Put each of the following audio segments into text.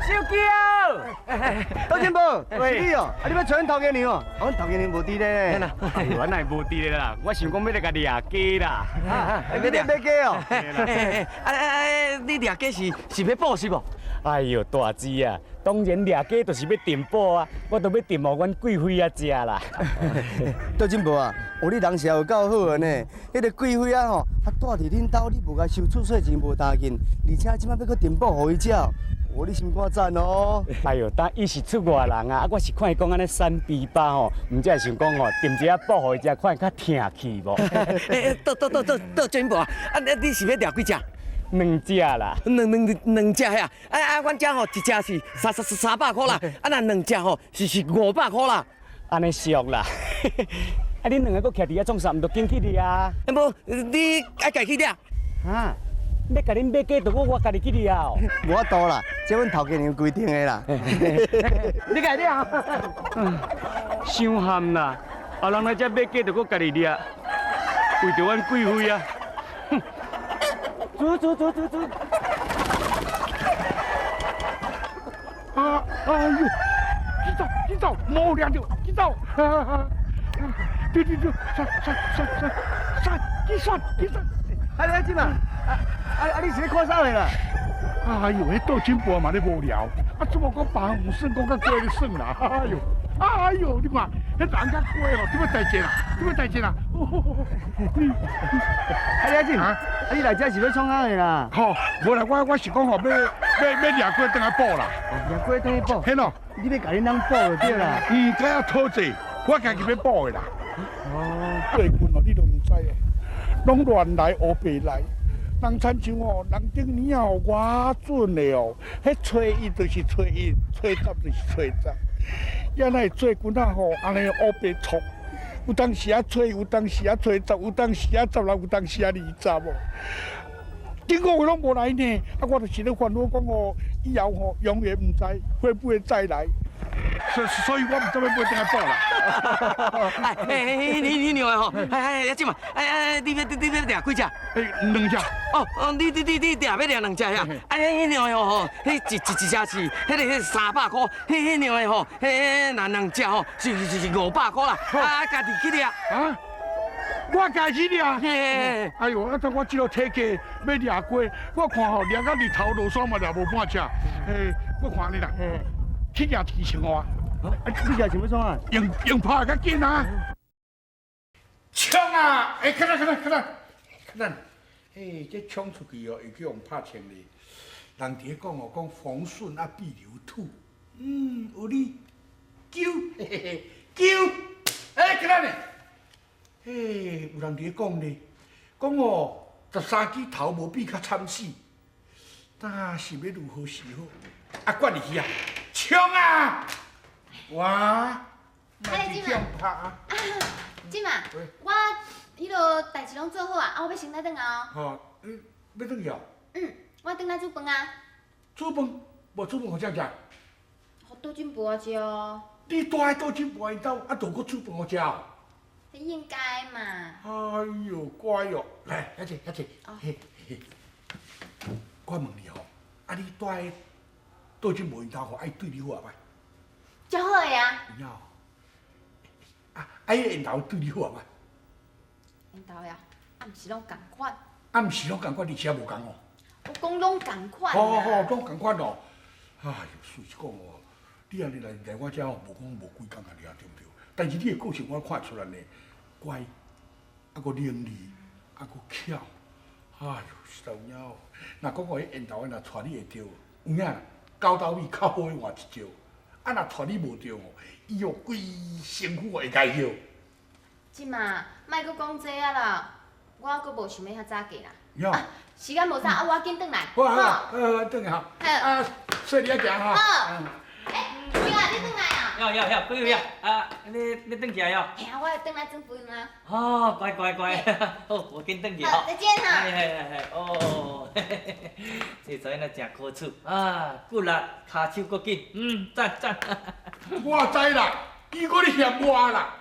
小娇，老金宝，是你哦，你要找阮头家娘哦，阮头家娘无伫咧。原来无伫咧啦，我想讲要来甲掠鸡啦。要掠鸡哦？你掠鸡是要报是无？哎呦，大姊啊，当然掠鸡就是要订宝啊，我都要订互阮贵妃啊食啦。老金宝啊，你人是有够好个呢，迄个贵妃啊吼，住伫恁兜，你无甲收厝税钱无大紧，而且即摆要搁订宝互伊食。你心肝赞哦！哎呦，但伊是出外人啊，我是看伊讲安尼三比八吼，唔只是想讲吼，订一下宝互伊食，看伊较听气无。倒金宝啊，你是要掠几只？2只啦，两只呀！阮遮吼一只是300块啦，若2只吼是500块啦。安尼俗啦。恁两个搁徛伫遐创啥？唔着紧去掠啊？无，你爱家去掠。啊？要甲恁买鸡，就我家己去掠哦。无法度啦，这阮头家娘规定的啦。你家掠？伤咸啦！后人来遮买鸡，就我家己掠，为着阮贵妃啊！走。哎呦，去走，冇掠着，去走。对，闪，去闪。你怎啊？你是咧看啥个啦？哎呦，迄倒金箔嘛咧无聊，怎么讲别人有算，讲较过咧算啦？哎呦，你看，迄人较过咯，怎么代志啦？你怎？你来遮是要创啥个啦？吼，无啦，我是讲吼，要掠过等下补啦。掠过等下补？嘿咯，你要甲恁人补就对啦。该要讨债，我家己要补的啦。最近哦，你都唔知哦，拢乱来乌白来。人亲像哦，人顶年啊，我准的哦，迄初一就是初一，初十就是初十。也那最近啊吼，安尼乌白错，有当时啊初，有当时啊初十，有当时啊16，有当时啊20哦。经过我拢无来呢，我就是咧烦恼讲哦，以后吼永远唔知会不会再来。所以我唔知要买等下补啦。你娘的吼，即嘛，你要掠几只？2只。你掠要掠2只呀？你娘的吼，迄一只是迄300块，迄娘的吼，迄2只吼是500块啦。家己去掠。我家己掠。哎呦，我这个体格要掠过，我看吼掠到日头落山嘛掠无半只。我看你啦。去掠提青蛙，你掠什么创啊？用拍较紧啊！冲啊！看咱，这冲出去哦，会叫用拍青哩。人伫讲哦，讲逢顺啊必留土。有你救，看咱嘞，有人伫讲哩，讲哦，13支头无比较惨死，但是要如何是好？管你去啊！冲啊！哇！那是这样拍啊！即嘛，我迄落代志拢做好啊，我要先来转啊。哦，要转去哦？我转来煮饭啊。煮饭？无煮饭互谁食？互倒进煲食哦。你住喺倒进煲因兜，就搁煮饭互食哦？迄应该嘛。哎呦，乖哦！来，遐坐。我问你吼，你住喺倒进煲因兜吼，爱对你好啊歹？足好个啊！迄个因头对你好啊歹？因头呀，毋是拢共款。毋是拢共款，而且无共哦。我讲拢共款。拢共款哦。哎呦，随讲哦，你安尼来我遮哦，无讲无几工安尼啊，对不对？但是你的个性我看出来呢，乖，搁伶俐，搁巧。哎呦，实在有影哦。若讲迄因头若带你会着，有影啦，狗斗米较好换一招。若带你无着哦，伊哦规身躯会解休。即嘛，莫搁讲这啊啦，我搁无想要遐早嫁啦。哟，时间无啥，我紧转来。好，转来哈。说你要行哈。好。对啊，你转来啊？不要，你转去啊哟。嘿啊，我要转来煮饭啊。哦，乖，好，我紧转去好，再见哈。哦，这昨那真可取啊，骨力骹手搁紧，赞。我知啦，伊搁咧嫌我啦，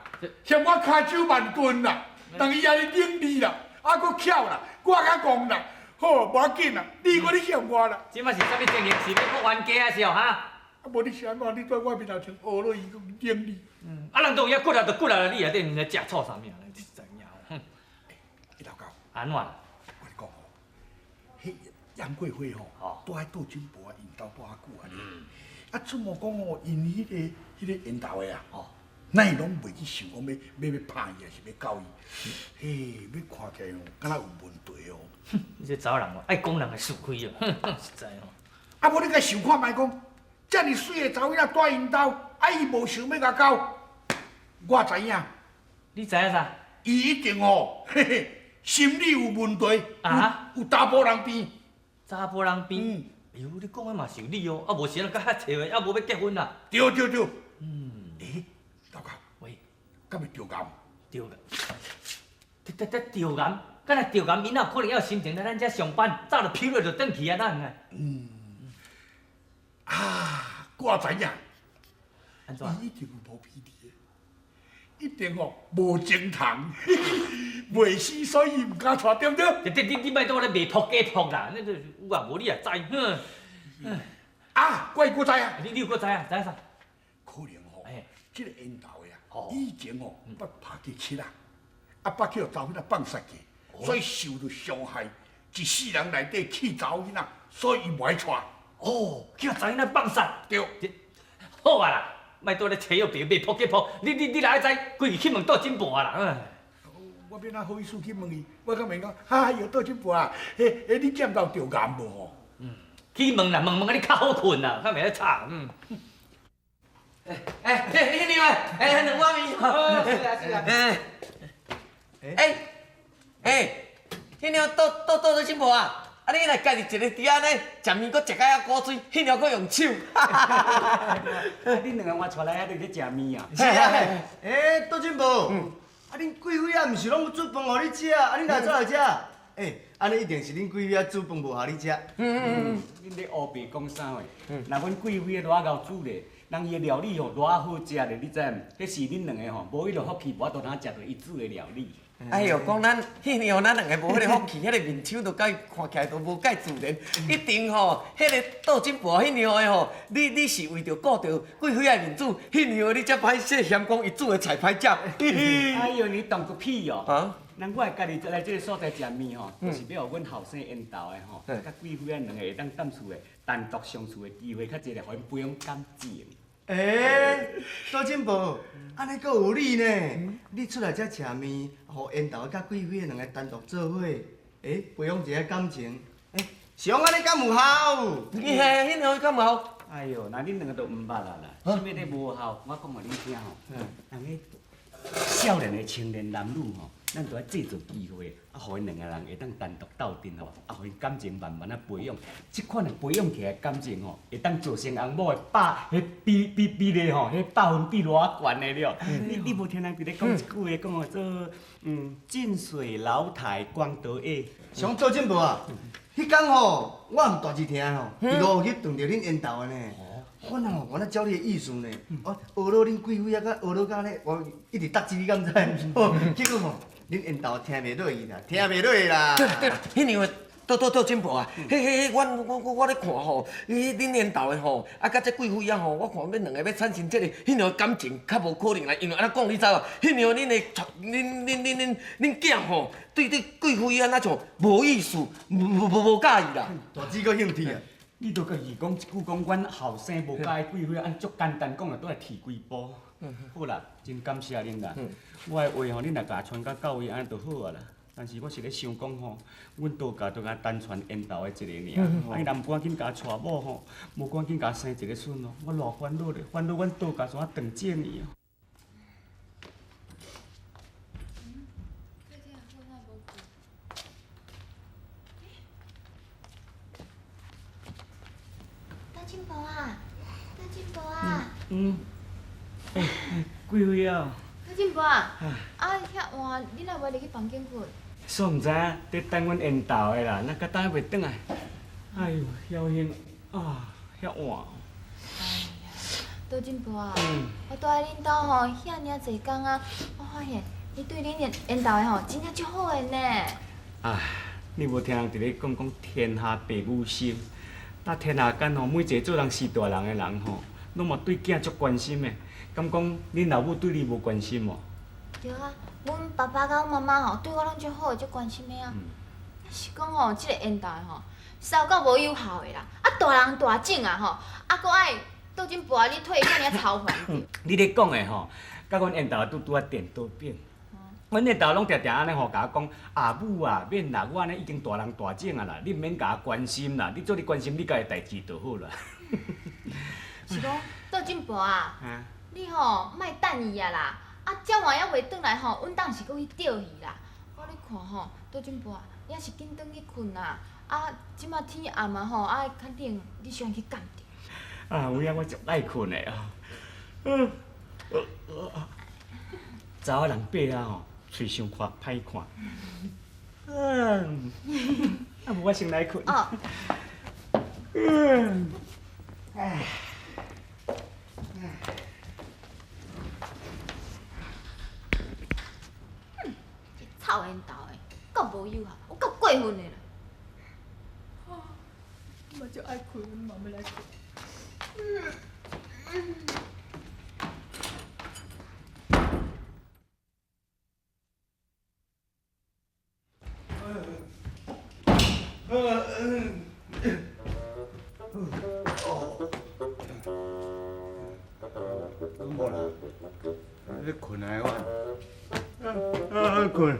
嫌我骹手慢钝啦，但伊安尼伶俐啦，搁巧啦，我较戆啦，好，无要紧啦，你我你嫌我啦。即摆是啥物情形？是要搁冤家啊是哦哈？啊，无你是安怎？你在我面头前学落伊个冷你。啊，人都有骨力就骨力了，你内底在食醋啥物啊？你知影哦？伊老高，安怎？我跟你讲吼，迄杨贵妃吼，住喺杜金博啊，因兜住遐久啊咧。啊，出门讲吼，因迄个缘投的啊，咱伊拢袂去想讲要拍伊，还是要搞伊。嘿，要看起来吼，敢若有问题哦。你这查人哦，爱讲人的事亏哦，实在哦。啊，无你甲想看卖讲，遮尔水的查某囝住因兜，啊伊无想要甲搞，我知影，你知影啥？伊一定吼，嘿嘿，心理有问题，啊有查甫人变。查甫人变？哎呦，你讲的嘛是有理哦，啊无时咱甲遐找的，啊无要结婚啦。对。老高，喂，敢会着癌？着个，着癌，敢若着癌，伊哪有可能还有心情来咱遮上班？早就疲累就转去啊，咱啊。我知影，安怎？伊一定有无屁的，一定无情堂，袂死，所以唔敢娶，对不对？你莫当我咧卖扑假扑啦，那有啊无你也知，我知啊，你有搁知啊？知影啥？可能哎，这个缘投的啊，以前捌拍过七啊，捌去互查某囝放杀过，所以受到伤害，一世人内底气查某囝，所以伊无爱娶。哦，去互查囡仔放杀。对，好啊啦，莫倒咧找有别卖扑假扑，你哪会知？规日去问倒真半啦，我变哪好意思去问伊，我甲问讲，有倒真半啊，你见到着癌无吼？去问啦，问啊，你较好困啦，较袂咧吵。迄两个，两碗面。迄两倒真无啊？啊，你来家己一个伫安尼，食面搁食甲遐古水，迄两搁用手。恁两个我带来遐伫咧食面啊？是啊，杜进步，恁贵妃啊，毋是拢煮饭互你食，恁来做来食？安尼一定是恁贵妃啊煮饭无互你食。恁咧乌白讲啥话？若阮贵妃的热熬煮咧，人伊的料理吼偌好食咧，你知毋？迄是恁两个吼，无迄个福气，无法度通食到伊煮的料理。哎呦，讲咱迄年咱两个无迄个福气，迄个面手都甲伊看起来都无介自然。一定吼，迄个倒金箔迄样的吼，你是为着顾着贵妃的面子，迄样你才歹势嫌讲伊煮的菜歹食。哎呦，你当个屁哦！啊！咱我家己来这个所在食面吼，就是要互阮后生缘投的吼，甲贵妃啊两个会当踮厝的单独相处的机会较侪咧，互因培养感情。杜进步，安尼阁有理呢？你出来遮食面，互缘投甲贵妃两个单独做伙，培养一下感情，上安尼敢有效？你迄样敢有效？哎呦，那恁两个都毋捌啦啦，啥物咧无效？我讲互恁听吼，人个少年的青年男女吼，咱都要制造机会，互因两个人会当单独斗阵吼，互因感情慢慢啊培养。即款培养起来感情吼，会当造成翁某的比例吼，迄100%偌悬的了。你无听人伫咧讲一句话，讲哦做近水楼台光得月。上杜进步啊，迄天吼，我毋大字听吼，伫路去撞着恁缘投的呢。我呐，我教你的意思呢，我学到恁贵妃啊，甲学到甲咧，我一直答字，你敢知？结果吼，恁缘投听袂落去啦，听袂落去啦。对啦，迄样的倒金箔啊，我咧看吼，恁缘投的吼，啊，甲这贵妃啊吼，我看恁两个要产生这个迄样感情，较无可能啦，因为安怎讲你知无？迄样恁的恁囝吼，对贵妃啊那像无意思，无介意啦。大姊个兴趣啊！你都家己讲一句，讲阮后生无介意贵妃，安足简单讲，就倒来提几步。好啦，真感谢恁啦。我的话吼，恁若甲传到到位，安尼就好啊啦。但是我是咧想讲吼，阮倒家就甲单传缘投的一个尔，啊伊若毋赶紧甲娶某吼，无赶紧甲生一个孙哦，我偌烦恼咧，烦恼阮倒家怎啊断正伊哦。大金箔啊，大金箔啊，贵妃啊，大金箔啊，遐换，你若无入去房间困？煞毋知影，伫等阮缘投的啦，那甲等下袂转来。哎呦，晓兴啊，遐晚。大金箔啊，我住喺恁兜吼，遐尔济工啊，我发现你对恁缘投的吼，真正足好个呢。啊，你无听人伫咧讲天下父母心，那天下间吼，每一个做人是大人的人吼，拢嘛对囝足关心的。敢讲恁老母对你无关心哦？对啊，阮爸爸甲阮妈妈吼，对我拢足好，足关心的啊。是讲吼，即个缘投的吼，烧到无有效的啦。啊，大人大种啊吼，啊，搁爱倒进步啊，你退遐尔操烦。你咧讲的吼，甲阮缘投拄啊颠倒变。阮缘投拢定定安尼吼，甲我讲阿母啊，免啦，我安尼已经大人大种啊啦，你毋免甲我关心啦，你做你关心你家己代志就好啦。是讲倒进步啊，你吼莫等伊啊啦。啊，这晚还袂转来吼，阮当时搁去钓鱼啦。我咧看吼，倒进步啊，你还是紧转去困啦。啊，即马天暗啊吼，啊，肯定你先去干掉。啊，有影我足爱困的哦。查某人爬啊吼，喙伤看歹看。啊，无我先来困。哦。臭缘投的，够无友好，有够过分的啦！我就爱困，我嘛要来困。无啦，你困啊我。困。